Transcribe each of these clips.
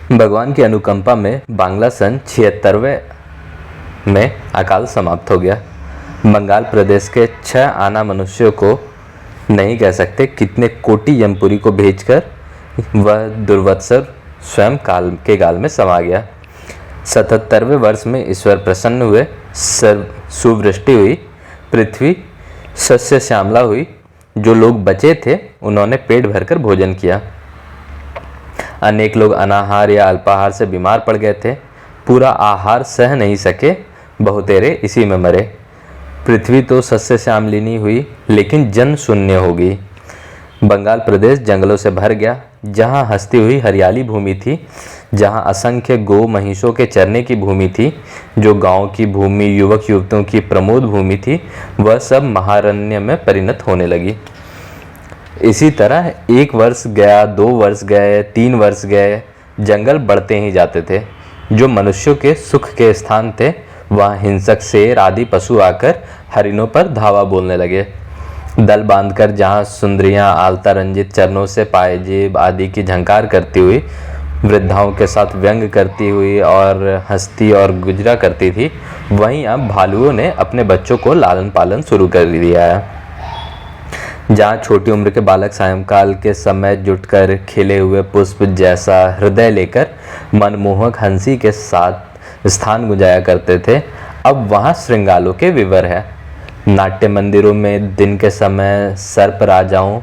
भगवान की अनुकंपा में बांग्ला सन 76वें में अकाल समाप्त हो गया। बंगाल प्रदेश के 6 आना मनुष्यों को नहीं कह सकते कितने कोटि यमपुरी को भेजकर वह दुर्वत्सर स्वयं काल के गाल में समा गया। 77वें वर्ष में ईश्वर प्रसन्न हुए, सुवृष्टि हुई, पृथ्वी सस्य श्यामला हुई। जो लोग बचे थे उन्होंने पेट भरकर भोजन किया। अनेक लोग अनाहार या अल्पाहार से बीमार पड़ गए थे, पूरा आहार सह नहीं सके, बहुतेरे इसी में मरे। पृथ्वी तो सस्य श्यामलिनी हुई, लेकिन जन शून्य हो गई। बंगाल प्रदेश जंगलों से भर गया। जहाँ हंसती हुई हरियाली भूमि थी, जहाँ असंख्य गो महिषों के चरने की भूमि थी, जो गांव की भूमि युवक युवतियों की प्रमोद भूमि थी, वह सब महारण्य में परिणत होने लगी। इसी तरह 1 वर्ष गया, 2 वर्ष गए, 3 वर्ष गए, जंगल बढ़ते ही जाते थे। जो मनुष्यों के सुख के स्थान थे, वहाँ हिंसक शेर आदि पशु आकर हरिणों पर धावा बोलने लगे। दल बांधकर जहाँ सुंदरियाँ आलता रंजित चरणों से पायजेब आदि की झंकार करती हुई, वृद्धाओं के साथ व्यंग करती हुई और हंसती और गुजरा करती थी, वहीं अब भालुओं ने अपने बच्चों को लालन पालन शुरू कर दिया है। जहाँ छोटी उम्र के बालक सायंकाल के समय जुटकर खिले हुए पुष्प जैसा हृदय लेकर मनमोहक हंसी के साथ स्थान गुंजाया करते थे, अब वहाँ श्रृंगालों के विवर है। नाट्य मंदिरों में दिन के समय सर्प राजाओं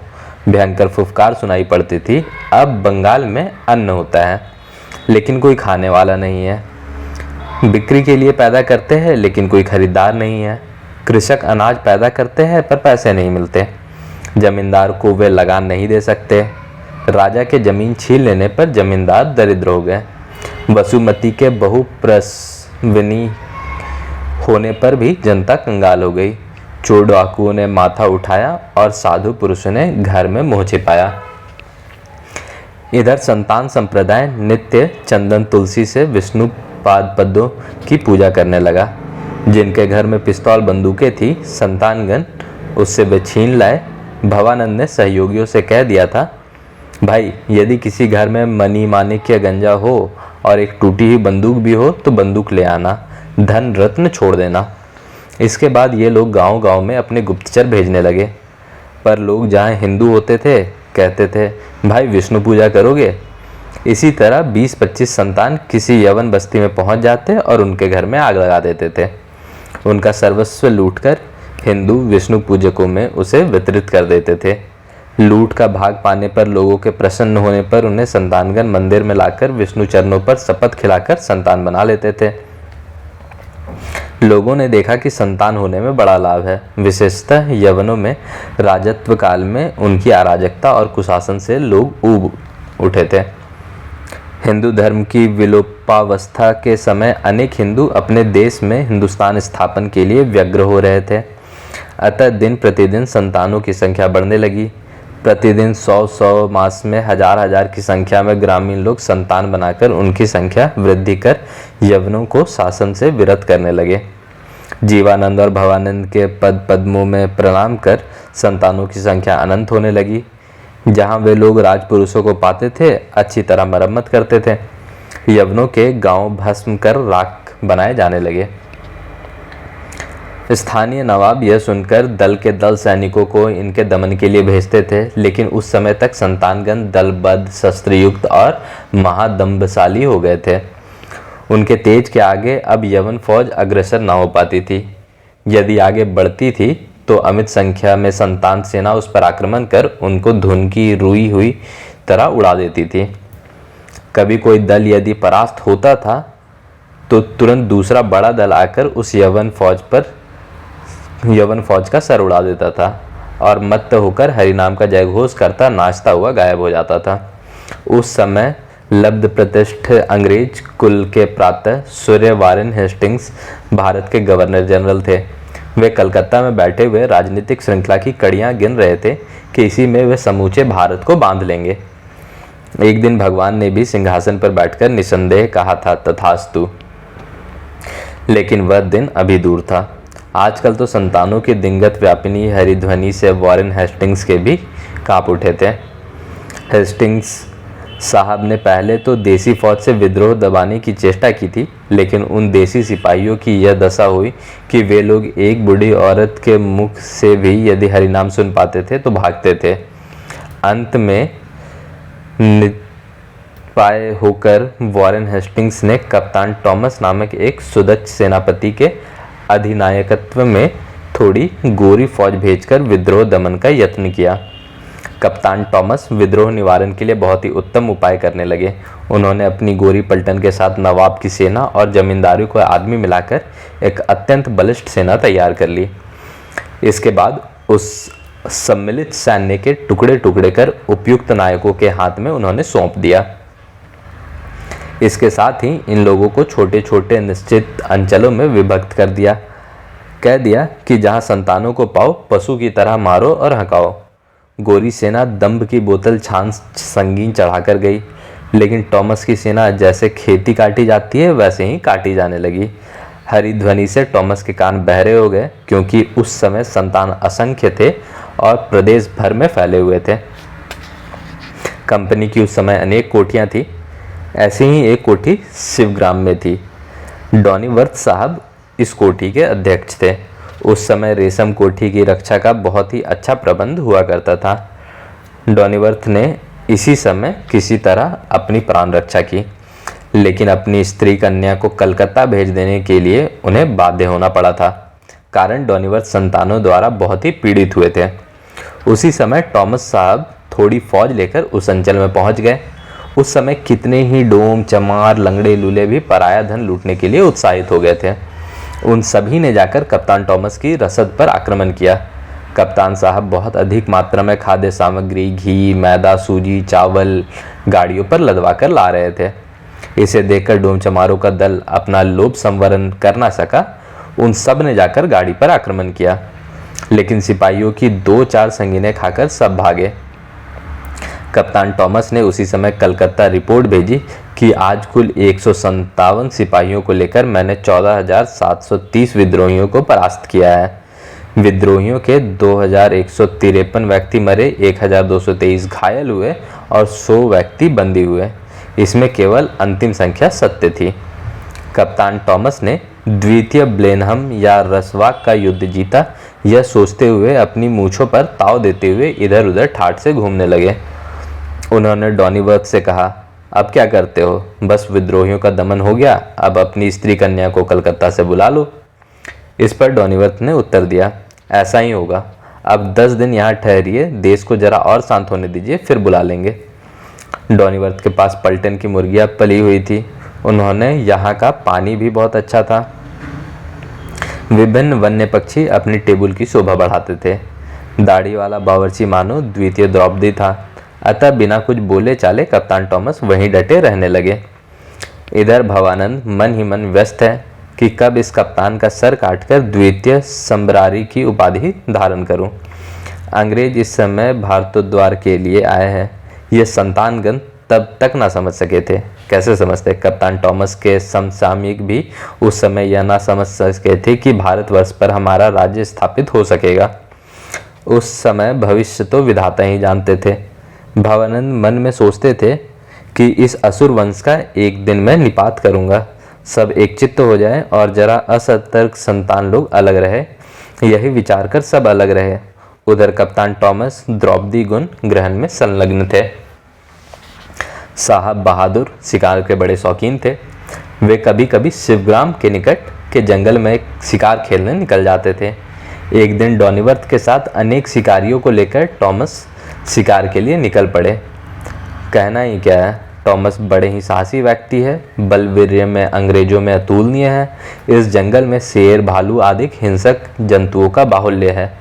भयंकर फुफकार सुनाई पड़ती थी। अब बंगाल में अन्न होता है, लेकिन कोई खाने वाला नहीं है। बिक्री के लिए पैदा करते हैं, लेकिन कोई खरीदार नहीं है। कृषक अनाज पैदा करते हैं, पर पैसे नहीं मिलते। जमींदार को वे लगान नहीं दे सकते। राजा के जमीन छीन लेने पर जमींदार दरिद्र हो गए। वसुमती के बहुप्रसवनी होने पर भी जनता कंगाल हो गई। चोर डाकुओं ने माथा उठाया और साधु पुरुषों ने घर में मुँह छिपाया। इधर संतान संप्रदाय नित्य चंदन तुलसी से विष्णु पाद पद्मों की पूजा करने लगा। जिनके घर में पिस्तौल बंदूकें थी, संतानगण उससे वे छीन लाए। भवानंद ने सहयोगियों से कह दिया था, भाई यदि किसी घर में मनी माणिक्य गंजा हो और एक टूटी हुई बंदूक भी हो तो बंदूक ले आना, धन रत्न छोड़ देना। इसके बाद ये लोग गांव-गांव में अपने गुप्तचर भेजने लगे। पर लोग जहाँ हिंदू होते थे, कहते थे, भाई विष्णु पूजा करोगे? इसी तरह 20-25 संतान किसी यवन बस्ती में पहुंच जाते और उनके घर में आग लगा देते थे। उनका सर्वस्व लूटकर हिंदू विष्णु पूजकों में उसे वितरित कर देते थे। लूट का भाग पाने पर लोगों के प्रसन्न होने पर उन्हें संतानगण मंदिर में लाकर विष्णु चरणों पर शपथ खिलाकर संतान बना लेते थे। लोगों ने देखा कि संतान होने में बड़ा लाभ है। विशेषतः यवनों में राजत्व काल में उनकी अराजकता और कुशासन से लोग ऊब उठे थे। हिंदू धर्म की विलोपावस्था के समय अनेक हिंदू अपने देश में हिंदुस्तान स्थापन के लिए व्यग्र हो रहे थे। अतः दिन प्रतिदिन संतानों की संख्या बढ़ने लगी। प्रतिदिन 100-100 मास में हजार की संख्या में ग्रामीण लोग संतान बनाकर उनकी संख्या वृद्धि कर यवनों को शासन से विरत करने लगे। जीवानंद और भवानंद के पद पद्मों में प्रणाम कर संतानों की संख्या अनंत होने लगी। जहाँ वे लोग राजपुरुषों को पाते थे, अच्छी तरह मरम्मत करते थे। यवनों के गांव भस्म कर राख बनाए जाने लगे। स्थानीय नवाब यह सुनकर दल के दल सैनिकों को इनके दमन के लिए भेजते थे, लेकिन उस समय तक संतानगण दलबद्ध, शस्त्रयुक्त और महादम्भशाली हो गए थे। उनके तेज के आगे अब यवन फौज अग्रसर न हो पाती थी। यदि आगे बढ़ती थी तो अमित संख्या में संतान सेना उस पर आक्रमण कर उनको धुन की रुई हुई तरह उड़ा देती थी। कभी कोई दल यदि परास्त होता था तो तुरंत दूसरा बड़ा दल आकर उस यवन फौज का सर उड़ा देता था और मत्त होकर हरिनाम का जयघोष करता नाचता हुआ गायब हो जाता था। उस समय लब्ध प्रतिष्ठ अंग्रेज कुल के प्रातः सूर्य वारेन हेस्टिंग्स भारत के गवर्नर जनरल थे। वे कलकत्ता में बैठे हुए राजनीतिक श्रृंखला की कड़ियां गिन रहे थे कि इसी में वे समूचे भारत को बांध लेंगे। एक दिन भगवान ने भी सिंहासन पर बैठकर निसंदेह कहा था, तथास्तु। लेकिन वह दिन अभी दूर था। आजकल तो संतानों की दिंगत व्यापिनी हरिध्वनि से वॉरेन हेस्टिंग्स के भी कांप उठे थे। हेस्टिंग्स साहब ने पहले तो देसी फौज से विद्रोह दबाने की चेष्टा की थी, लेकिन उन देसी सिपाहियों की यह दशा हुई कि वे लोग एक बूढ़ी औरत के मुख से भी यदि हरिनाम सुन पाते थे तो भागते थे। अंत में निपाय होकर वॉरेन हेस्टिंग्स ने कप्तान टॉमस नामक एक सुदक्ष सेनापति के अधिनायकत्व में थोड़ी गोरी फौज भेजकर विद्रोह दमन का यत्न किया। कप्तान टॉमस विद्रोह निवारण के लिए बहुत ही उत्तम उपाय करने लगे। उन्होंने अपनी गोरी पलटन के साथ नवाब की सेना और जमींदारों को आदमी मिलाकर एक अत्यंत बलिष्ठ सेना तैयार कर ली। इसके बाद उस सम्मिलित सैन्य के टुकड़े टुकड़े कर उपयुक्त नायकों के हाथ में उन्होंने सौंप दिया। इसके साथ ही इन लोगों को छोटे छोटे निश्चित अंचलों में विभक्त कर दिया। कह दिया कि जहां संतानों को पाओ पशु की तरह मारो और हकाओ। गोरी सेना दंभ की बोतल छान संगीन चढ़ाकर गई, लेकिन टॉमस की सेना जैसे खेती काटी जाती है वैसे ही काटी जाने लगी। हरी ध्वनि से टॉमस के कान बहरे हो गए, क्योंकि उस समय संतान असंख्य थे और प्रदेश भर में फैले हुए थे। कंपनी की उस समय अनेक कोठियां थी। ऐसी ही एक कोठी शिवग्राम में थी। डॉनीवर्थ साहब इस कोठी के अध्यक्ष थे। उस समय रेशम कोठी की रक्षा का बहुत ही अच्छा प्रबंध हुआ करता था। डॉनीवर्थ ने इसी समय किसी तरह अपनी प्राण रक्षा की, लेकिन अपनी स्त्री कन्या को कलकत्ता भेज देने के लिए उन्हें बाध्य होना पड़ा था। कारण डॉनीवर्थ संतानों द्वारा बहुत ही पीड़ित हुए थे। उसी समय टॉमस साहब थोड़ी फौज लेकर उस अंचल में पहुंच गए। उस समय कितने ही डोम चमार लंगड़े लूले भी पराया धन लूटने के लिए उत्साहित हो गए थे। उन सभी ने जाकर कप्तान टॉमस की रसद पर आक्रमण किया। कप्तान साहब बहुत अधिक मात्रा में खाद्य सामग्री, घी, मैदा, सूजी, चावल गाड़ियों पर लदवा कर ला रहे थे। इसे देखकर डोमचमारों का दल अपना लोभ संवरण कर ना सका। उन सब ने जाकर गाड़ी पर आक्रमण किया, लेकिन सिपाहियों की 2-4 संगीनें खाकर सब भागे। कप्तान टॉमस ने उसी समय कलकत्ता रिपोर्ट भेजी कि आज कुल 157 सिपाहियों को लेकर मैंने 14,730 विद्रोहियों को परास्त किया है। विद्रोहियों के 2,153 व्यक्ति मरे, 1,223 घायल हुए और 100 व्यक्ति बंदी हुए। इसमें केवल अंतिम संख्या सत्य थी। कप्तान टॉमस ने द्वितीय ब्लेनहम या रसवाक का युद्ध जीता, यह सोचते हुए अपनी मूछों पर ताव देते हुए इधर उधर ठाठ से घूमने लगे। उन्होंने डॉनीवर्थ से कहा, अब क्या करते हो? बस विद्रोहियों का दमन हो गया, अब अपनी स्त्री कन्या को कलकत्ता से बुला लो। इस पर डॉनीवर्थ ने उत्तर दिया, ऐसा ही होगा। अब 10 दिन यहाँ ठहरिए, देश को जरा और शांत होने दीजिए, फिर बुला लेंगे। डॉनीवर्थ के पास पलटन की मुर्गियाँ पली हुई थी। उन्होंने यहाँ का पानी भी बहुत अच्छा था। विभिन्न वन्य पक्षी अपनी टेबल की शोभा बढ़ाते थे। दाढ़ी वाला बावर्ची मानो द्वितीय द्रौपदी था। अतः बिना कुछ बोले चाले कप्तान टॉमस वहीं डटे रहने लगे। इधर भवानंद मन ही मन व्यस्त है कि कब इस कप्तान का सर काटकर द्वितीय सम्रारी की उपाधि धारण करूं। अंग्रेज इस समय भारतोद्वार के लिए आए हैं। ये संतानगण तब तक ना समझ सके थे। कैसे समझते? कप्तान टॉमस के समसामयिक भी उस समय यह ना समझ सके थे कि भारतवर्ष पर हमारा राज्य स्थापित हो सकेगा। उस समय भविष्य तो विधाता ही जानते थे। भवानंद मन में सोचते थे कि इस असुर वंश का एक दिन मैं निपात करूंगा, सब एक चित्त हो जाए और जरा असतर्क संतान लोग अलग रहे। यही विचार कर सब अलग रहे। उधर कप्तान टॉमस द्रौपदी गुण ग्रहण में संलग्न थे। साहब बहादुर शिकार के बड़े शौकीन थे। वे कभी कभी शिवग्राम के निकट के जंगल में शिकार खेलने निकल जाते थे। एक दिन डॉनीवर्थ के साथ अनेक शिकारियों को लेकर टॉमस शिकार के लिए निकल पड़े। कहना ही क्या है, टॉमस बड़े ही साहसी व्यक्ति है, बलवीर्य में अंग्रेजों में अतुलनीय है। इस जंगल में शेर, भालू आदि हिंसक जंतुओं का बाहुल्य है।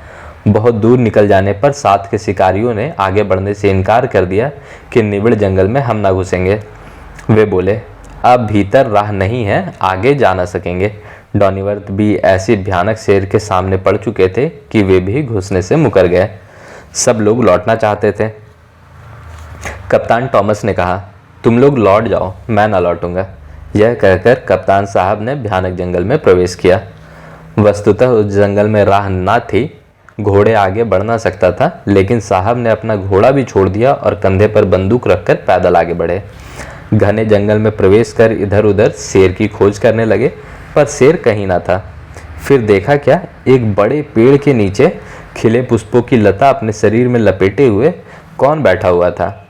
बहुत दूर निकल जाने पर साथ के शिकारियों ने आगे बढ़ने से इनकार कर दिया कि निबिड़ जंगल में हम ना घुसेंगे। वे बोले, अब भीतर राह नहीं है, आगे जा ना सकेंगे। डॉनीवर्थ भी ऐसी भयानक शेर के सामने पड़ चुके थे कि वे भी घुसने से मुकर गए। सब लोग लौटना चाहते थे। कप्तान टॉमस ने कहा, तुम लोग लौट जाओ, मैं ना लौटूंगा। यह कहकर कप्तान साहब ने भयानक जंगल में प्रवेश किया। वस्तुतः उस जंगल में राह ना थी। घोड़े आगे बढ़ ना सकता था, लेकिन साहब ने अपना घोड़ा भी छोड़ दिया और कंधे पर बंदूक रखकर पैदल आगे बढ़े। घने जंगल में प्रवेश कर इधर उधर शेर की खोज करने लगे, पर शेर कहीं ना था। फिर देखा क्या, एक बड़े पेड़ के नीचे खिले पुष्पों की लता अपने शरीर में लपेटे हुए कौन बैठा हुआ था?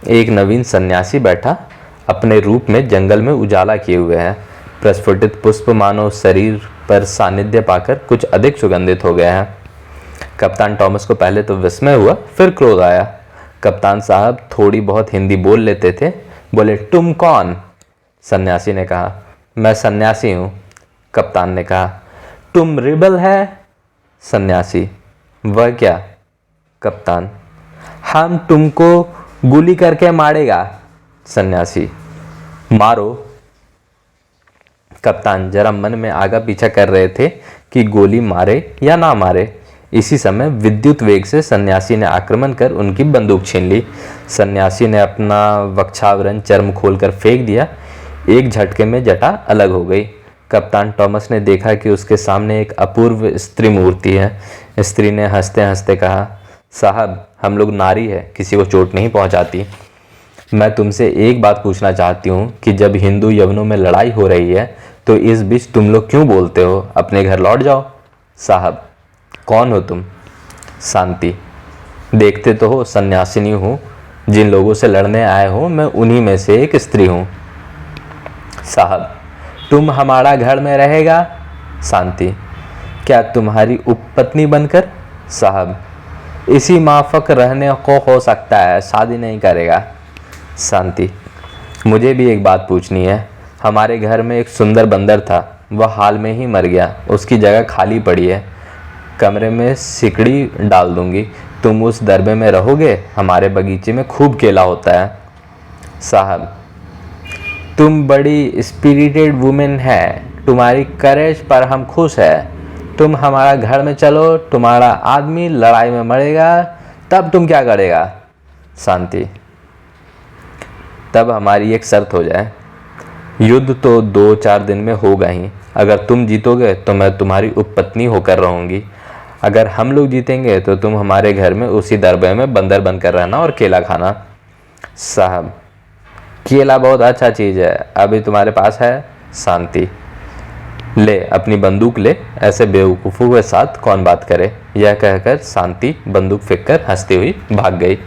एक नवीन सन्यासी बैठा, अपने रूप में जंगल में उजाला किए हुए है। प्रस्फुटित पुष्प मानो शरीर पर सानिध्य पाकर कुछ अधिक सुगंधित हो गया है। कप्तान टॉमस को पहले तो विस्मय हुआ, फिर क्रोध आया। कप्तान साहब थोड़ी बहुत हिंदी बोल लेते थे। बोले, तुम कौन? सन्यासी ने कहा, मैं सन्यासी हूँ। कप्तान ने कहा, तुम रिबल है? सन्यासी, वह क्या? कप्तान, हम तुमको गोली करके मारेगा। सन्यासी, मारो। कप्तान जरा मन में आगा पीछा कर रहे थे कि गोली मारे या ना मारे। इसी समय विद्युत वेग से सन्यासी ने आक्रमण कर उनकी बंदूक छीन ली। सन्यासी ने अपना वक्षावरण चर्म खोलकर फेंक दिया। एक झटके में जटा अलग हो गई। कप्तान टॉमस ने देखा कि उसके सामने एक अपूर्व स्त्री मूर्ति है। स्त्री ने हंसते हंसते कहा, साहब, हम लोग नारी है, किसी को चोट नहीं पहुंचाती। मैं तुमसे एक बात पूछना चाहती हूँ कि जब हिंदू यवनों में लड़ाई हो रही है तो इस बीच तुम लोग क्यों बोलते हो? अपने घर लौट जाओ। साहब, कौन हो तुम? शांति, देखते तो हो सन्यासिनी हूँ। जिन लोगों से लड़ने आए हो मैं उन्हीं में से एक स्त्री हूँ। साहब, तुम हमारा घर में रहेगा? शांति, क्या तुम्हारी उपपत्नी बनकर? साहब, इसी माफक रहने को हो सकता है, शादी नहीं करेगा। शांति, मुझे भी एक बात पूछनी है। हमारे घर में एक सुंदर बंदर था, वह हाल में ही मर गया, उसकी जगह खाली पड़ी है। कमरे में सिकड़ी डाल दूंगी, तुम उस दरबे में रहोगे? हमारे बगीचे में खूब केला होता है। साहब, तुम बड़ी स्पिरिटेड वुमेन है, तुम्हारी करेज पर हम खुश है। तुम हमारा घर में चलो, तुम्हारा आदमी लड़ाई में मरेगा, तब तुम क्या करेगा? शांति, तब हमारी एक शर्त हो जाए। युद्ध तो 2-4 दिन में होगा ही। अगर तुम जीतोगे तो मैं तुम्हारी उपपत्नी होकर रहूंगी। अगर हम लोग जीतेंगे तो तुम हमारे घर में उसी दरबे में बंदर बनकर रहना और केला खाना। साहब, केला बहुत अच्छा चीज़ है, अभी तुम्हारे पास है? शांति, ले अपनी बंदूक ले, ऐसे बेवकूफ़ों के साथ कौन बात करे। यह कहकर शांति बंदूक फेंक कर हंसती हुई भाग गई।